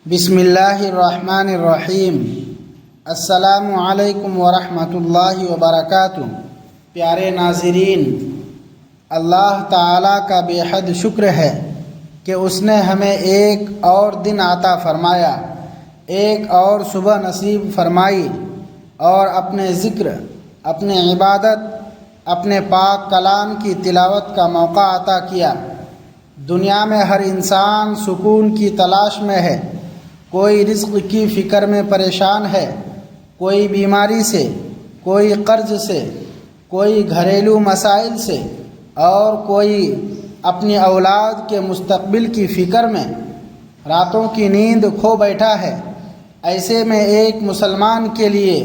بسم اللہ الرحمن الرحیم۔ السلام علیکم ورحمۃ اللہ وبرکاتہ۔ پیارے ناظرین، اللہ تعالیٰ کا بے حد شکر ہے کہ اس نے ہمیں ایک اور دن عطا فرمایا، ایک اور صبح نصیب فرمائی اور اپنے ذکر، اپنے عبادت، اپنے پاک کلام کی تلاوت کا موقع عطا کیا۔ دنیا میں ہر انسان سکون کی تلاش میں ہے، کوئی رزق کی فکر میں پریشان ہے، کوئی بیماری سے، کوئی قرض سے، کوئی گھریلو مسائل سے، اور کوئی اپنی اولاد کے مستقبل کی فکر میں راتوں کی نیند کھو بیٹھا ہے۔ ایسے میں ایک مسلمان کے لیے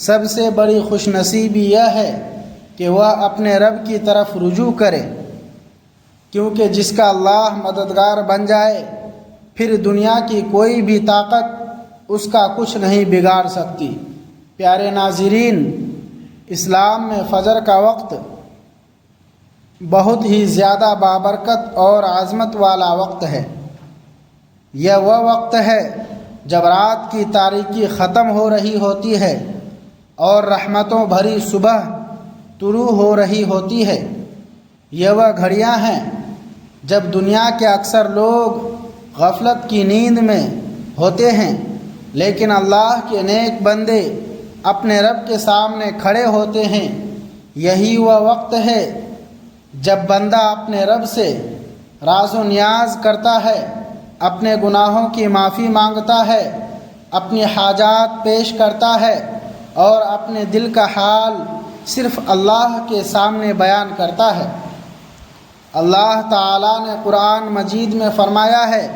سب سے بڑی خوش نصیبی یہ ہے کہ وہ اپنے رب کی طرف رجوع کرے، کیونکہ جس کا اللہ مددگار بن جائے پھر دنیا کی کوئی بھی طاقت اس کا کچھ نہیں بگاڑ سکتی۔ پیارے ناظرین، اسلام میں فجر کا وقت بہت ہی زیادہ بابرکت اور عظمت والا وقت ہے۔ یہ وہ وقت ہے جب رات کی تاریکی ختم ہو رہی ہوتی ہے اور رحمتوں بھری صبح طلوع ہو رہی ہوتی ہے۔ یہ وہ گھڑیاں ہیں جب دنیا کے اکثر لوگ غفلت کی نیند میں ہوتے ہیں، لیکن اللہ کے نیک بندے اپنے رب کے سامنے کھڑے ہوتے ہیں۔ یہی وہ وقت ہے جب بندہ اپنے رب سے راز و نیاز کرتا ہے، اپنے گناہوں کی معافی مانگتا ہے، اپنی حاجات پیش کرتا ہے اور اپنے دل کا حال صرف اللہ کے سامنے بیان کرتا ہے۔ اللہ تعالیٰ نے قرآن مجید میں فرمایا ہے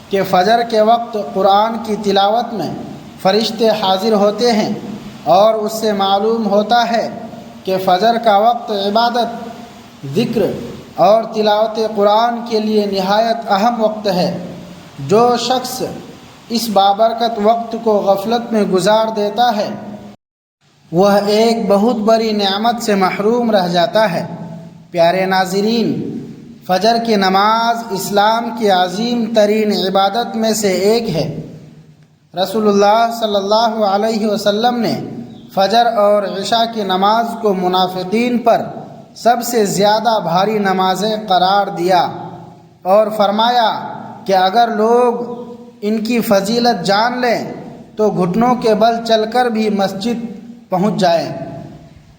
کہ فجر کے وقت قرآن کی تلاوت میں فرشتے حاضر ہوتے ہیں، اور اس سے معلوم ہوتا ہے کہ فجر کا وقت عبادت، ذکر اور تلاوت قرآن کے لیے نہایت اہم وقت ہے۔ جو شخص اس بابرکت وقت کو غفلت میں گزار دیتا ہے وہ ایک بہت بڑی نعمت سے محروم رہ جاتا ہے۔ پیارے ناظرین، فجر کی نماز اسلام کی عظیم ترین عبادت میں سے ایک ہے۔ رسول اللہ صلی اللہ علیہ وسلم نے فجر اور عشاء کی نماز کو منافقین پر سب سے زیادہ بھاری نمازیں قرار دیا اور فرمایا کہ اگر لوگ ان کی فضیلت جان لیں تو گھٹنوں کے بل چل کر بھی مسجد پہنچ جائیں۔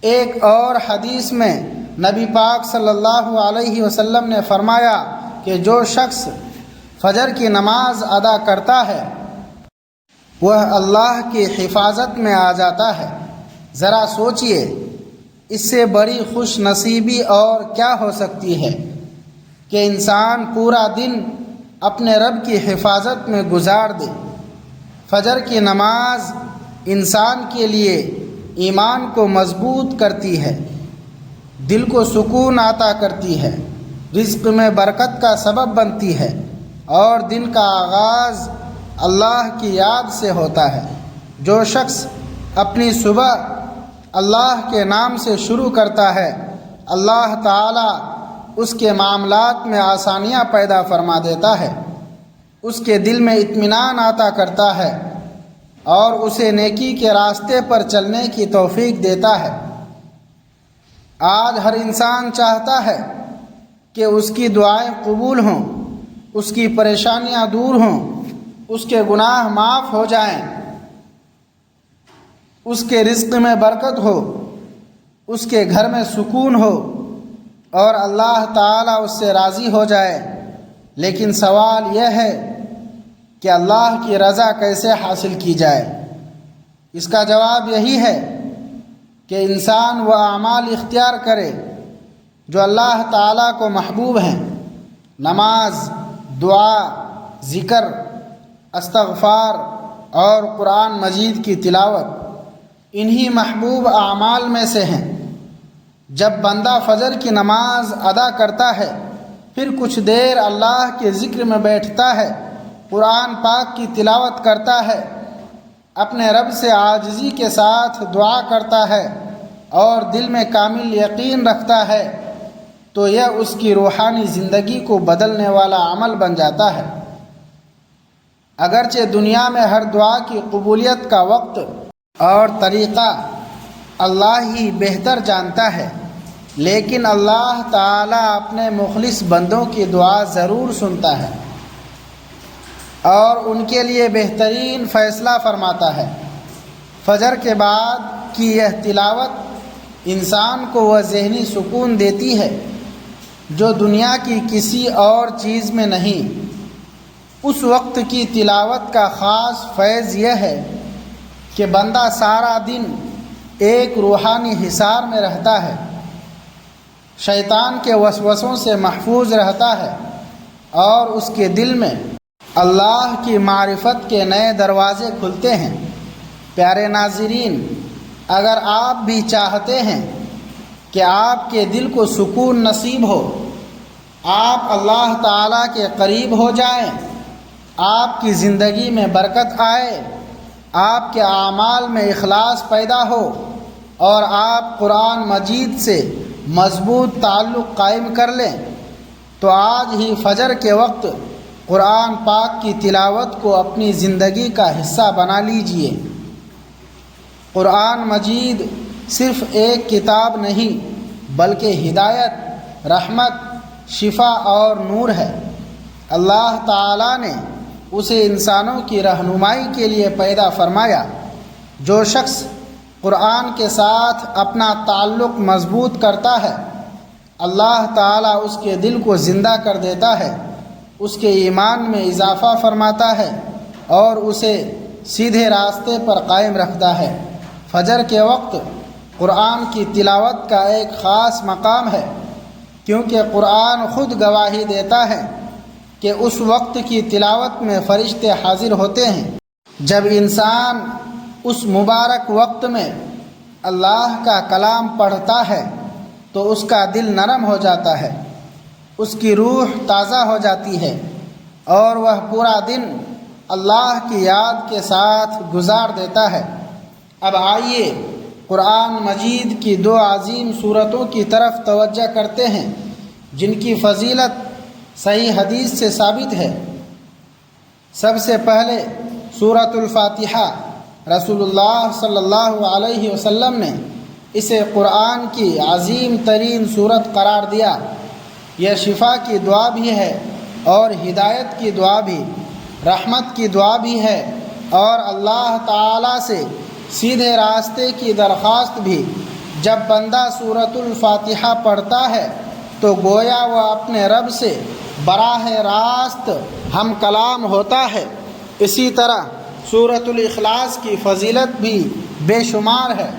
ایک اور حدیث میں نبی پاک صلی اللہ علیہ وسلم نے فرمایا کہ جو شخص فجر کی نماز ادا کرتا ہے وہ اللہ کی حفاظت میں آ جاتا ہے۔ ذرا سوچئے، اس سے بڑی خوش نصیبی اور کیا ہو سکتی ہے کہ انسان پورا دن اپنے رب کی حفاظت میں گزار دے۔ فجر کی نماز انسان کے لیے ایمان کو مضبوط کرتی ہے، دل کو سکون عطا کرتی ہے، رزق میں برکت کا سبب بنتی ہے، اور دن کا آغاز اللہ کی یاد سے ہوتا ہے۔ جو شخص اپنی صبح اللہ کے نام سے شروع کرتا ہے، اللہ تعالیٰ اس کے معاملات میں آسانیاں پیدا فرما دیتا ہے، اس کے دل میں اطمینان عطا کرتا ہے اور اسے نیکی کے راستے پر چلنے کی توفیق دیتا ہے۔ آج ہر انسان چاہتا ہے کہ اس کی دعائیں قبول ہوں، اس کی پریشانیاں دور ہوں، اس کے گناہ معاف ہو جائیں، اس کے رزق میں برکت ہو، اس کے گھر میں سکون ہو اور اللہ تعالیٰ اس سے راضی ہو جائے۔ لیکن سوال یہ ہے کہ اللہ کی رضا کیسے حاصل کی جائے؟ اس کا جواب یہی ہے کہ انسان وہ اعمال اختیار کرے جو اللہ تعالیٰ کو محبوب ہیں۔ نماز، دعا، ذکر، استغفار اور قرآن مجید کی تلاوت انہی محبوب اعمال میں سے ہیں۔ جب بندہ فجر کی نماز ادا کرتا ہے، پھر کچھ دیر اللہ کے ذکر میں بیٹھتا ہے، قرآن پاک کی تلاوت کرتا ہے، اپنے رب سے عاجزی کے ساتھ دعا کرتا ہے اور دل میں کامل یقین رکھتا ہے، تو یہ اس کی روحانی زندگی کو بدلنے والا عمل بن جاتا ہے۔ اگرچہ دنیا میں ہر دعا کی قبولیت کا وقت اور طریقہ اللہ ہی بہتر جانتا ہے، لیکن اللہ تعالیٰ اپنے مخلص بندوں کی دعا ضرور سنتا ہے اور ان کے لیے بہترین فیصلہ فرماتا ہے۔ فجر کے بعد کی یہ تلاوت انسان کو وہ ذہنی سکون دیتی ہے جو دنیا کی کسی اور چیز میں نہیں۔ اس وقت کی تلاوت کا خاص فیض یہ ہے کہ بندہ سارا دن ایک روحانی حصار میں رہتا ہے، شیطان کے وسوسوں سے محفوظ رہتا ہے اور اس کے دل میں اللہ کی معرفت کے نئے دروازے کھلتے ہیں۔ پیارے ناظرین، اگر آپ بھی چاہتے ہیں کہ آپ کے دل کو سکون نصیب ہو، آپ اللہ تعالیٰ کے قریب ہو جائیں، آپ کی زندگی میں برکت آئے، آپ کے اعمال میں اخلاص پیدا ہو اور آپ قرآن مجید سے مضبوط تعلق قائم کر لیں، تو آج ہی فجر کے وقت قرآن پاک کی تلاوت کو اپنی زندگی کا حصہ بنا لیجئے۔ قرآن مجید صرف ایک کتاب نہیں بلکہ ہدایت، رحمت، شفا اور نور ہے۔ اللہ تعالیٰ نے اسے انسانوں کی رہنمائی کے لیے پیدا فرمایا۔ جو شخص قرآن کے ساتھ اپنا تعلق مضبوط کرتا ہے، اللہ تعالیٰ اس کے دل کو زندہ کر دیتا ہے، اس کے ایمان میں اضافہ فرماتا ہے اور اسے سیدھے راستے پر قائم رکھتا ہے۔ فجر کے وقت قرآن کی تلاوت کا ایک خاص مقام ہے، کیونکہ قرآن خود گواہی دیتا ہے کہ اس وقت کی تلاوت میں فرشتے حاضر ہوتے ہیں۔ جب انسان اس مبارک وقت میں اللہ کا کلام پڑھتا ہے تو اس کا دل نرم ہو جاتا ہے، اس کی روح تازہ ہو جاتی ہے اور وہ پورا دن اللہ کی یاد کے ساتھ گزار دیتا ہے۔ اب آئیے قرآن مجید کی دو عظیم سورتوں کی طرف توجہ کرتے ہیں جن کی فضیلت صحیح حدیث سے ثابت ہے۔ سب سے پہلے سورۃ الفاتحہ، رسول اللہ صلی اللہ علیہ وسلم نے اسے قرآن کی عظیم ترین سورت قرار دیا۔ یہ شفا کی دعا بھی ہے اور ہدایت کی دعا بھی، رحمت کی دعا بھی ہے اور اللہ تعالیٰ سے سیدھے راستے کی درخواست بھی۔ جب بندہ سورۃ الفاتحہ پڑھتا ہے تو گویا وہ اپنے رب سے براہ راست ہم کلام ہوتا ہے۔ اسی طرح سورۃ الاخلاص کی فضیلت بھی بے شمار ہے۔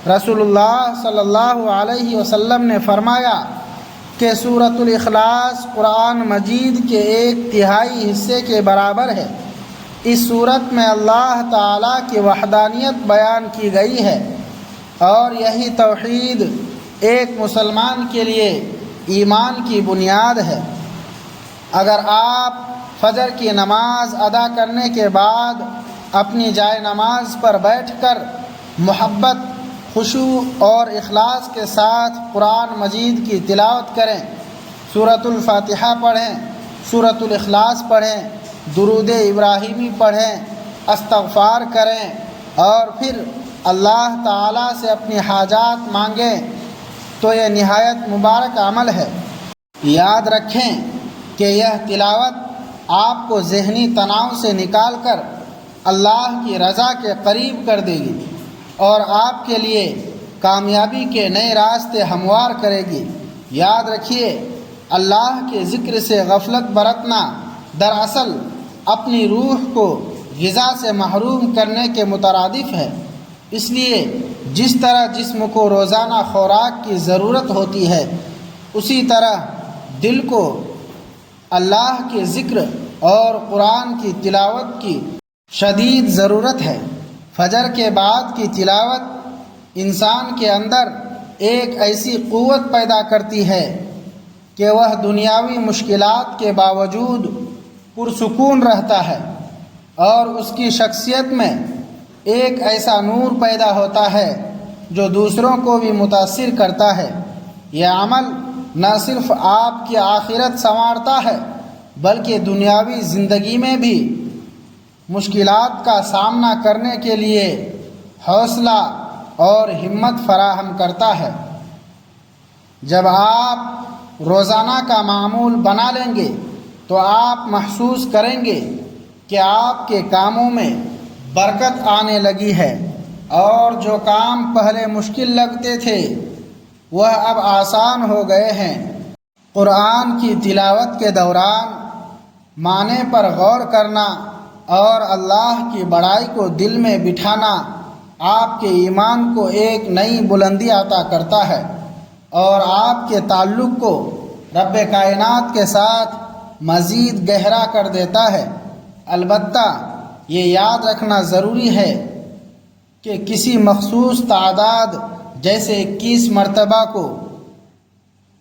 رسول اللہ صلی اللہ علیہ وسلم نے فرمایا کہ سورۃ الاخلاص قرآن مجید کے 1/3 حصے کے برابر ہے۔ اس سورت میں اللہ تعالیٰ کی وحدانیت بیان کی گئی ہے اور یہی توحید ایک مسلمان کے لیے ایمان کی بنیاد ہے۔ اگر آپ فجر کی نماز ادا کرنے کے بعد اپنی جائے نماز پر بیٹھ کر محبت، خشوع اور اخلاص کے ساتھ قرآن مجید کی تلاوت کریں، سورۃ الفاتحہ پڑھیں، سورۃ الاخلاص پڑھیں، درود ابراہیمی پڑھیں، استغفار کریں اور پھر اللہ تعالیٰ سے اپنی حاجات مانگیں تو یہ نہایت مبارک عمل ہے۔ یاد رکھیں کہ یہ تلاوت آپ کو ذہنی تناؤ سے نکال کر اللہ کی رضا کے قریب کر دے گی اور آپ کے لیے کامیابی کے نئے راستے ہموار کرے گی۔ یاد رکھیے، اللہ کے ذکر سے غفلت برتنا دراصل اپنی روح کو غذا سے محروم کرنے کے مترادف ہے۔ اس لیے جس طرح جسم کو روزانہ خوراک کی ضرورت ہوتی ہے، اسی طرح دل کو اللہ کے ذکر اور قرآن کی تلاوت کی شدید ضرورت ہے۔ فجر کے بعد کی تلاوت انسان کے اندر ایک ایسی قوت پیدا کرتی ہے کہ وہ دنیاوی مشکلات کے باوجود پرسکون رہتا ہے اور اس کی شخصیت میں ایک ایسا نور پیدا ہوتا ہے جو دوسروں کو بھی متاثر کرتا ہے۔ یہ عمل نہ صرف آپ کی آخرت سنوارتا ہے بلکہ دنیاوی زندگی میں بھی مشکلات کا سامنا کرنے کے لیے حوصلہ اور ہمت فراہم کرتا ہے۔ جب آپ روزانہ کا معمول بنا لیں گے تو آپ محسوس کریں گے کہ آپ کے کاموں میں برکت آنے لگی ہے، اور جو کام پہلے مشکل لگتے تھے وہ اب آسان ہو گئے ہیں۔ قرآن کی تلاوت کے دوران معنی پر غور کرنا اور اللہ کی بڑائی کو دل میں بٹھانا آپ کے ایمان کو ایک نئی بلندی عطا کرتا ہے اور آپ کے تعلق کو رب کائنات کے ساتھ مزید گہرا کر دیتا ہے۔ البتہ یہ یاد رکھنا ضروری ہے کہ کسی مخصوص تعداد جیسے 21 مرتبہ کو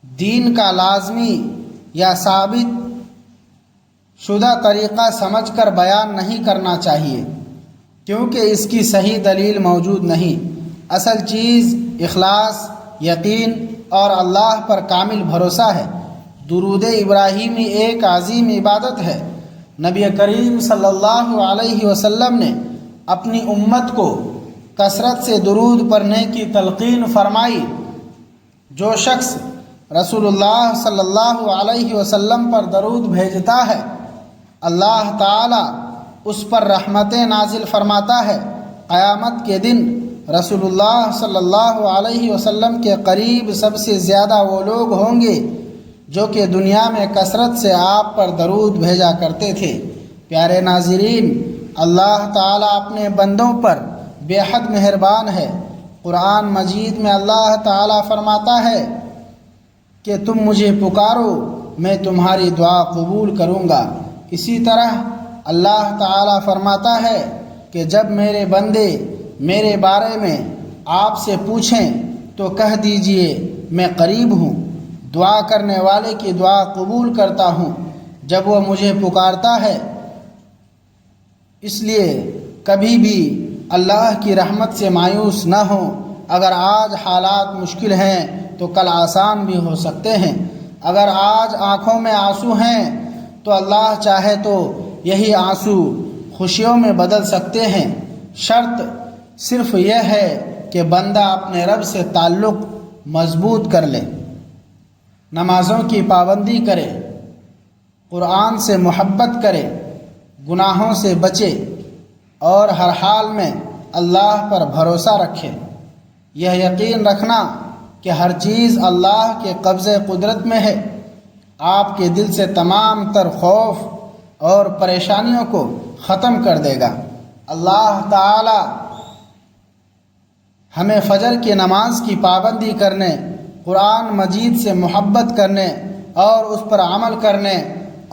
دین کا لازمی یا ثابت شدہ طریقہ سمجھ کر بیان نہیں کرنا چاہیے، کیونکہ اس کی صحیح دلیل موجود نہیں۔ اصل چیز اخلاص، یقین اور اللہ پر کامل بھروسہ ہے۔ درود ابراہیمی ایک عظیم عبادت ہے۔ نبی کریم صلی اللہ علیہ وسلم نے اپنی امت کو کثرت سے درود پڑھنے کی تلقین فرمائی۔ جو شخص رسول اللہ صلی اللہ علیہ وسلم پر درود بھیجتا ہے، اللہ تعالی اس پر رحمتیں نازل فرماتا ہے۔ قیامت کے دن رسول اللہ صلی اللہ علیہ وسلم کے قریب سب سے زیادہ وہ لوگ ہوں گے جو کہ دنیا میں کثرت سے آپ پر درود بھیجا کرتے تھے۔ پیارے ناظرین، اللہ تعالیٰ اپنے بندوں پر بے حد مہربان ہے۔ قرآن مجید میں اللہ تعالیٰ فرماتا ہے کہ تم مجھے پکارو، میں تمہاری دعا قبول کروں گا۔ اسی طرح اللہ تعالیٰ فرماتا ہے کہ جب میرے بندے میرے بارے میں آپ سے پوچھیں تو کہہ دیجئے میں قریب ہوں، دعا کرنے والے کی دعا قبول کرتا ہوں جب وہ مجھے پکارتا ہے۔ اس لیے کبھی بھی اللہ کی رحمت سے مایوس نہ ہوں۔ اگر آج حالات مشکل ہیں تو کل آسان بھی ہو سکتے ہیں۔ اگر آج آنکھوں میں آنسو ہیں تو اللہ چاہے تو یہی آنسو خوشیوں میں بدل سکتے ہیں۔ شرط صرف یہ ہے کہ بندہ اپنے رب سے تعلق مضبوط کر لے، نمازوں کی پابندی کرے، قرآن سے محبت کرے، گناہوں سے بچے اور ہر حال میں اللہ پر بھروسہ رکھے۔ یہ یقین رکھنا کہ ہر چیز اللہ کے قبضے قدرت میں ہے، آپ کے دل سے تمام تر خوف اور پریشانیوں کو ختم کر دے گا۔ اللہ تعالی ہمیں فجر کی نماز کی پابندی کرنے، قرآن مجید سے محبت کرنے اور اس پر عمل کرنے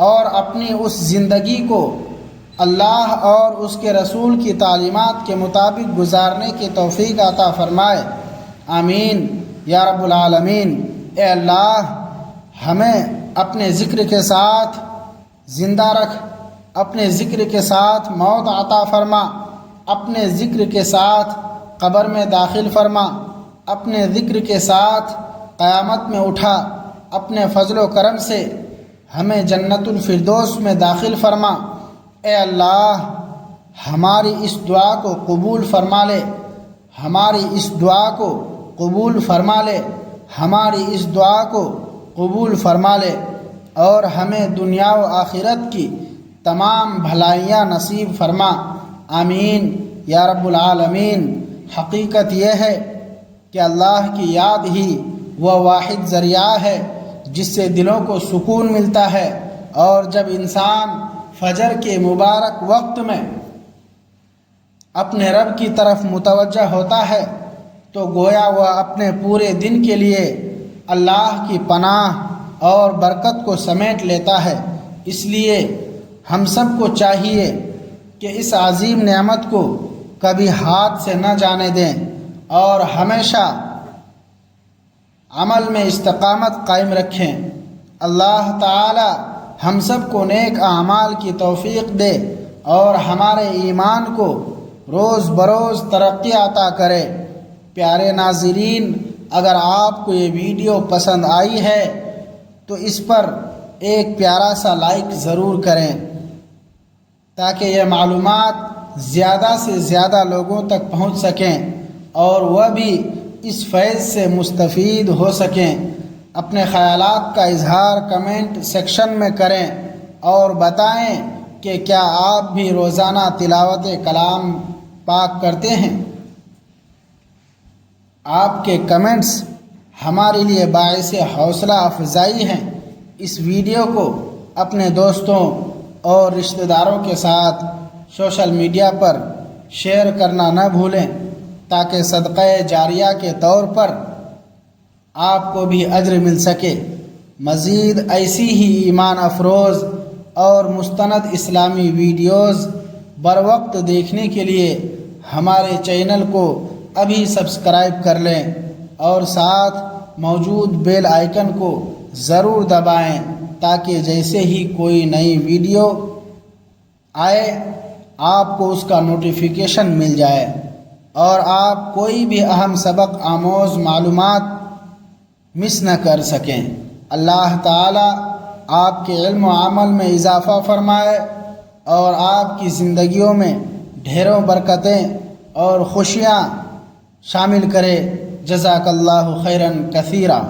اور اپنی اس زندگی کو اللہ اور اس کے رسول کی تعلیمات کے مطابق گزارنے کی توفیق عطا فرمائے۔ آمین یا رب العالمین۔ اے اللہ، ہمیں اپنے ذکر کے ساتھ زندہ رکھ، اپنے ذکر کے ساتھ موت عطا فرما، اپنے ذکر کے ساتھ قبر میں داخل فرما، اپنے ذکر کے ساتھ قیامت میں اٹھا، اپنے فضل و کرم سے ہمیں جنت الفردوس میں داخل فرما۔ اے اللہ، ہماری اس دعا کو قبول فرما لے، ہماری اس دعا کو قبول فرما لے، ہماری اس دعا کو قبول فرما لے اور ہمیں دنیا و آخرت کی تمام بھلائیاں نصیب فرما۔ آمین یا رب العالمین۔ حقیقت یہ ہے کہ اللہ کی یاد ہی وہ واحد ذریعہ ہے جس سے دلوں کو سکون ملتا ہے، اور جب انسان فجر کے مبارک وقت میں اپنے رب کی طرف متوجہ ہوتا ہے تو گویا وہ اپنے پورے دن کے لیے اللہ کی پناہ اور برکت کو سمیٹ لیتا ہے۔ اس لیے ہم سب کو چاہیے کہ اس عظیم نعمت کو کبھی ہاتھ سے نہ جانے دیں اور ہمیشہ عمل میں استقامت قائم رکھیں۔ اللہ تعالی ہم سب کو نیک اعمال کی توفیق دے اور ہمارے ایمان کو روز بروز ترقی عطا کرے۔ پیارے ناظرین، اگر آپ کو یہ ویڈیو پسند آئی ہے تو اس پر ایک پیارا سا لائک ضرور کریں۔ تاکہ یہ معلومات زیادہ سے زیادہ لوگوں تک پہنچ سکیں اور وہ بھی اس فیض سے مستفید ہو سکیں۔ اپنے خیالات کا اظہار کمنٹ سیکشن میں کریں اور بتائیں کہ کیا آپ بھی روزانہ تلاوت کلام پاک کرتے ہیں۔ آپ کے کمنٹس ہمارے لیے باعث حوصلہ افزائی ہیں۔ اس ویڈیو کو اپنے دوستوں اور رشتہ داروں کے ساتھ سوشل میڈیا پر شیئر کرنا نہ بھولیں تاکہ صدقہ جاریہ کے طور پر آپ کو بھی اجر مل سکے۔ مزید ایسی ہی ایمان افروز اور مستند اسلامی ویڈیوز بروقت دیکھنے کے لیے ہمارے چینل کو ابھی سبسکرائب کر لیں اور ساتھ موجود بیل آئیکن کو ضرور دبائیں تاکہ جیسے ہی کوئی نئی ویڈیو آئے آپ کو اس کا نوٹیفیکیشن مل جائے اور آپ کوئی بھی اہم سبق آموز معلومات مس نہ کر سکیں۔ اللہ تعالی آپ کے علم و عمل میں اضافہ فرمائے اور آپ کی زندگیوں میں ڈھیروں برکتیں اور خوشیاں شامل کرے۔ جزاک اللہ خیراً کثیرا۔